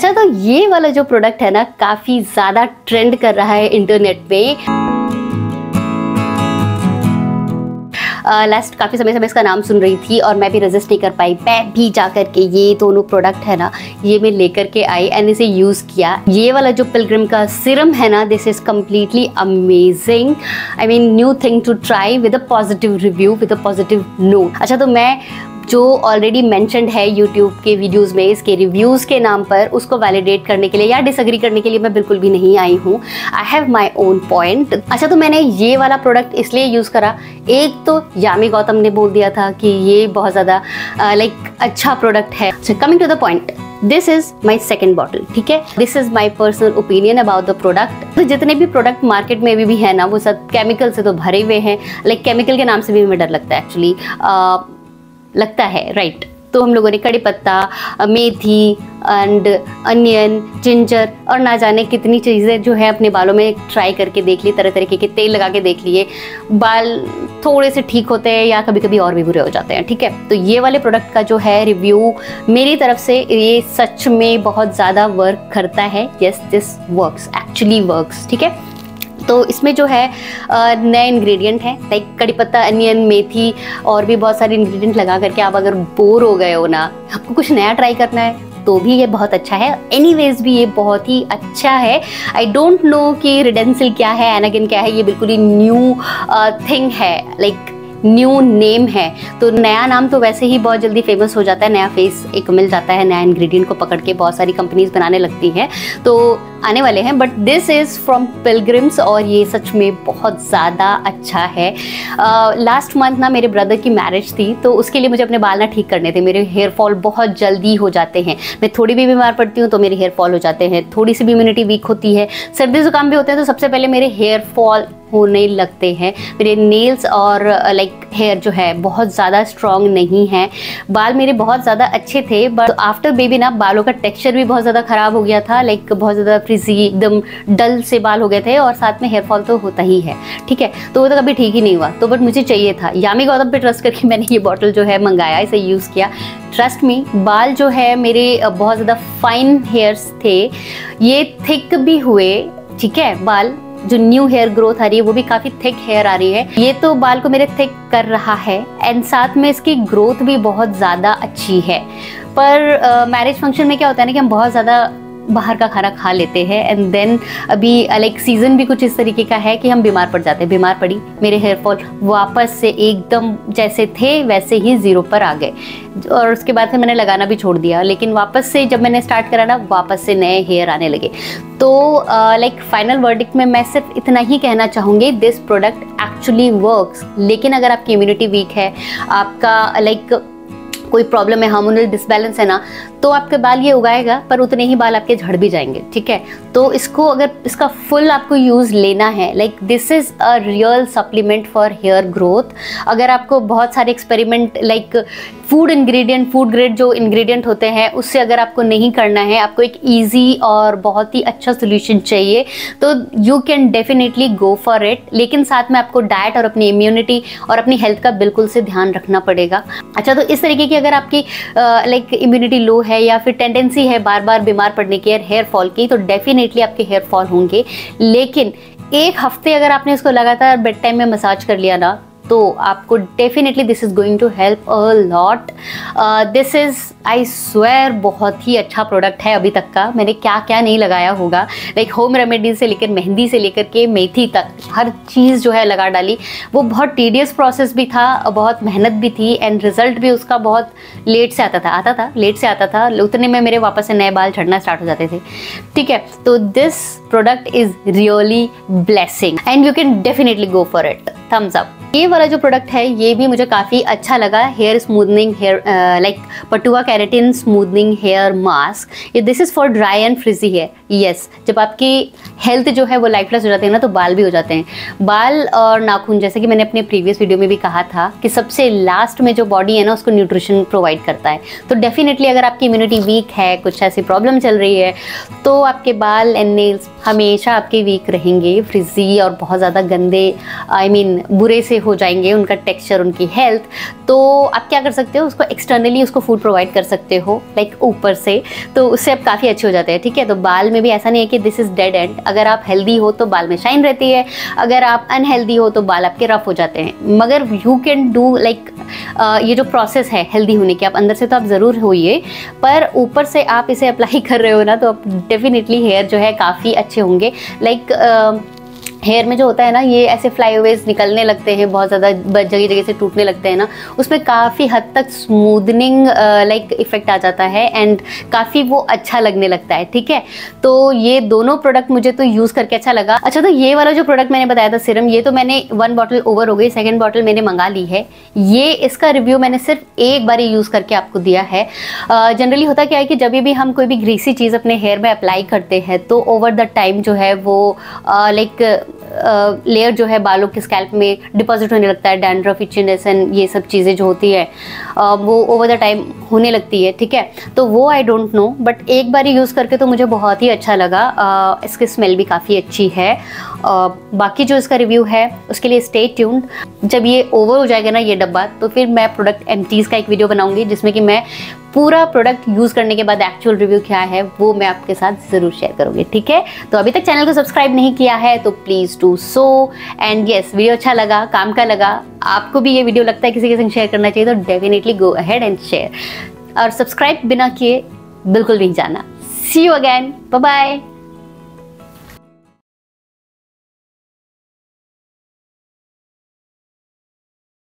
अच्छा, तो ये वाला जो प्रोडक्ट है ना, काफ़ी ज़्यादा ट्रेंड कर रहा है इंटरनेट पे। लास्ट काफ़ी समय से मैं इसका नाम सुन रही थी और मैं भी रेजिस्ट नहीं कर पाई। मैं भी जा कर के ये दोनों प्रोडक्ट है ना, ये मैं लेकर के आई एंड इसे यूज़ किया। ये वाला जो पिलग्रिम का सीरम है ना, this is completely amazing. I mean new thing to try with a positive review, with a positive note. अच्छा, तो मैं जो ऑलरेडी मेंशन्ड है यूट्यूब के वीडियोस में इसके रिव्यूज़ के नाम पर, उसको वैलिडेट करने के लिए या डिसएग्री करने के लिए मैं बिल्कुल भी नहीं आई हूँ। I have my own point. अच्छा, तो मैंने ये वाला प्रोडक्ट इसलिए यूज़ करा, एक तो यामी गौतम ने बोल दिया था कि ये बहुत ज़्यादा अच्छा प्रोडक्ट है। Coming to the point, this is my second bottle, ठीक है। This is my personal opinion about the product. तो जितने भी प्रोडक्ट मार्केट में भी है ना, वो सब केमिकल से तो भरे हुए हैं। केमिकल के नाम से भी हमें डर लगता है एक्चुअली, लगता है, राइट। तो हम लोगों ने कड़ी पत्ता, मेथी एंड अनियन, जिंजर और ना जाने कितनी चीज़ें जो है अपने बालों में ट्राई करके देख ली, तरह तरीके के तेल लगा के देख लिए। बाल थोड़े से ठीक होते हैं या कभी कभी और भी बुरे हो जाते हैं, ठीक है। तो ये वाले प्रोडक्ट का जो है रिव्यू मेरी तरफ से, ये सच में बहुत ज़्यादा वर्क करता है। Yes, this works, actually works, ठीक है। तो इसमें जो है नए इंग्रेडिएंट हैं, लाइक कड़ी पत्ता, अनियन, मेथी और भी बहुत सारे इंग्रेडिएंट लगा करके आप अगर बोर हो गए हो ना, आपको कुछ नया ट्राई करना है, तो भी ये बहुत अच्छा है। एनीवेज भी ये बहुत ही अच्छा है। आई डोंट नो कि रिडेंसिल क्या है, एनागिन क्या है, ये बिल्कुल ही न्यू थिंग है, लाइक न्यू नेम है। तो नया नाम तो वैसे ही बहुत जल्दी फेमस हो जाता है, नया फेस एक मिल जाता है, नया इंग्रेडिएंट को पकड़ के बहुत सारी कंपनीज बनाने लगती हैं, तो आने वाले हैं। But this is from pilgrims और ये सच में बहुत ज़्यादा अच्छा है। लास्ट मंथ ना मेरे ब्रदर की मैरिज थी, तो उसके लिए मुझे अपने बाल ना ठीक करने थे। मेरे हेयर फॉल बहुत जल्दी हो जाते हैं, मैं थोड़ी भी बीमार पड़ती हूँ तो मेरे हेयर फॉल हो जाते हैं, थोड़ी सी भी इम्यूनिटी वीक होती है, सर्दी जुकाम भी होते हैं, तो सबसे पहले मेरे हेयर फॉल होने लगते हैं। मेरे नेल्स और हेयर जो है बहुत ज़्यादा स्ट्रॉन्ग नहीं है। बाल मेरे बहुत ज़्यादा अच्छे थे, बट आफ्टर बेबी ना बालों का टेक्सचर भी बहुत ज़्यादा ख़राब हो गया था, बहुत ज़्यादा फ्रिजी, एकदम डल से बाल हो गए थे और साथ में हेयर फॉल तो होता ही है, ठीक है। तो वो तो कभी ठीक ही नहीं हुआ, तो बट मुझे चाहिए था। यामी गौतम पे ट्रस्ट करके मैंने ये बॉटल जो है मंगाया, इसे यूज़ किया। ट्रस्ट मी, बाल जो है मेरे बहुत ज़्यादा फाइन हेयर्स थे, ये थिक भी हुए, ठीक है। बाल जो न्यू हेयर ग्रोथ आ रही है वो भी काफ़ी थिक हेयर आ रही है। ये तो बाल को मेरे थिक कर रहा है एंड साथ में इसकी ग्रोथ भी बहुत ज़्यादा अच्छी है। पर मैरिज फंक्शन में क्या होता है ना कि हम बहुत ज़्यादा बाहर का खाना खा लेते हैं एंड देन अभी सीज़न भी कुछ इस तरीके का है कि हम बीमार पड़ जाते हैं। बीमार पड़ी, मेरे हेयर फॉल वापस से एकदम जैसे थे वैसे ही ज़ीरो पर आ गए और उसके बाद फिर मैंने लगाना भी छोड़ दिया। लेकिन वापस से जब मैंने स्टार्ट करा ना, वापस से नए हेयर आने लगे। तो फाइनल वर्डिक्ट में मैं सिर्फ इतना ही कहना चाहूँगी, दिस प्रोडक्ट एक्चुअली वर्क्स। लेकिन अगर आपकी इम्यूनिटी वीक है, आपका कोई प्रॉब्लम है, हार्मोनल डिसबैलेंस है ना, तो आपके बाल ये उगाएगा पर उतने ही बाल आपके झड़ भी जाएंगे, ठीक है। तो इसको अगर इसका फुल आपको यूज़ लेना है, this is a real supplement for hair growth. अगर आपको बहुत सारे एक्सपेरिमेंट फूड ग्रेड जो इंग्रेडिएंट होते हैं उससे अगर आपको नहीं करना है, आपको एक ईजी और बहुत ही अच्छा सोल्यूशन चाहिए, तो you can definitely go for it. लेकिन साथ में आपको डाइट और अपनी इम्यूनिटी और अपनी हेल्थ का बिल्कुल से ध्यान रखना पड़ेगा। अच्छा, तो इस तरीके की अगर आपकी इम्यूनिटी लो है या फिर टेंडेंसी है बार बार बीमार पड़ने की, हेयर फॉल की, तो डेफिनेटली आपके हेयर फॉल होंगे। लेकिन एक हफ्ते अगर आपने इसको लगातार बेड टाइम में मसाज कर लिया ना, तो आपको definitely this is going to help a lot. This is, I swear, बहुत ही अच्छा प्रोडक्ट है। अभी तक का मैंने क्या क्या नहीं लगाया होगा, होम रेमेडी से लेकर मेहंदी से लेकर के मेथी तक हर चीज़ जो है लगा डाली। वो बहुत टीडियस प्रोसेस भी था, बहुत मेहनत भी थी एंड रिजल्ट भी उसका बहुत लेट से लेट से आता था। उतने में मेरे वापस से नए बाल झड़ना स्टार्ट हो जाते थे, ठीक है। तो this product is really blessing and you can definitely go for it. Thumbs up. ये वाला जो प्रोडक्ट है ये भी मुझे काफ़ी अच्छा लगा। हेयर स्मूथनिंग, हेयर पटुआ केराटिन स्मूथनिंग हेयर मास्क। ये this is for dry and frizzy hair. Yes, जब आपकी हेल्थ जो है वो लाइफलेस हो जाती है ना, तो बाल भी हो जाते हैं। बाल और नाखून, जैसे कि मैंने अपने प्रीवियस वीडियो में भी कहा था कि सबसे लास्ट में जो बॉडी है ना उसको न्यूट्रिशन प्रोवाइड करता है। तो डेफिनेटली अगर आपकी इम्यूनिटी वीक है, कुछ ऐसी प्रॉब्लम चल रही है, तो आपके बाल एंड नेल्स हमेशा आपके वीक रहेंगे, फ्रिजी और बहुत ज़्यादा गंदे, स्किन बुरे से हो जाएंगे, उनका टेक्सचर, उनकी हेल्थ, तो आप क्या कर सकते हो, उसको एक्सटर्नली उसको फूड प्रोवाइड कर सकते हो, लाइक ऊपर से, तो उससे आप काफ़ी अच्छे हो जाते हैं। ठीक है, तो बाल में भी ऐसा नहीं है कि दिस इज़ डेड एंड। अगर आप हेल्दी हो तो बाल में शाइन रहती है, अगर आप अनहेल्दी हो तो बाल आपके रफ हो जाते हैं। मगर यू कैन डू लाइक ये जो प्रोसेस है हेल्दी होने की, आप अंदर से तो आप ज़रूर होइए, पर ऊपर से आप इसे अप्लाई कर रहे हो ना, तो आप डेफिनेटली हेयर जो है काफ़ी अच्छे होंगे। लाइक हेयर में जो होता है ना, ये ऐसे फ्लाईओवर्स निकलने लगते हैं, बहुत ज़्यादा जगह जगह से टूटने लगते हैं ना, उसमें काफ़ी हद तक स्मूदनिंग लाइक इफ़ेक्ट आ जाता है एंड काफ़ी वो अच्छा लगने लगता है। ठीक है, तो ये दोनों प्रोडक्ट मुझे तो यूज़ करके अच्छा लगा। अच्छा, तो ये वाला जो प्रोडक्ट मैंने बताया था सिरम, ये तो मैंने 1 बॉटल ओवर हो गई, 2nd बॉटल मैंने मंगा ली है। ये इसका रिव्यू मैंने सिर्फ एक बार यूज़ करके आपको दिया है। जनरली होता क्या है कि जब भी हम कोई भी ग्रीसी चीज़ अपने हेयर में अप्लाई करते हैं तो ओवर द टाइम जो है वो लाइक लेयर जो है बालों के स्कैल्प में डिपॉजिट होने लगता है, डैंड्रफ, इचनेस एंड ये सब चीज़ें जो होती है वो ओवर द टाइम होने लगती है। ठीक है, तो वो आई डोंट नो, बट एक बार यूज़ करके तो मुझे बहुत ही अच्छा लगा। इसकी स्मेल भी काफ़ी अच्छी है। बाकी जो इसका रिव्यू है उसके लिए स्टे ट्यून्ड। जब ये ओवर हो जाएगा ना ये डब्बा, तो फिर मैं प्रोडक्ट एम्प्टीज़ का एक वीडियो बनाऊंगी जिसमें कि मैं पूरा प्रोडक्ट यूज़ करने के बाद एक्चुअल रिव्यू क्या है वो मैं आपके साथ ज़रूर शेयर करूँगी। ठीक है, तो अभी तक चैनल को सब्सक्राइब नहीं किया है तो please do so. And yes, video अच्छा लगा, काम का लगा, आपको भी ये वीडियो लगता है किसी के संग शेयर करना चाहिए, तो definitely go ahead and share. और सब्सक्राइब बिना किए बिल्कुल नहीं जाना। सी यू अगेन, बाय बाय।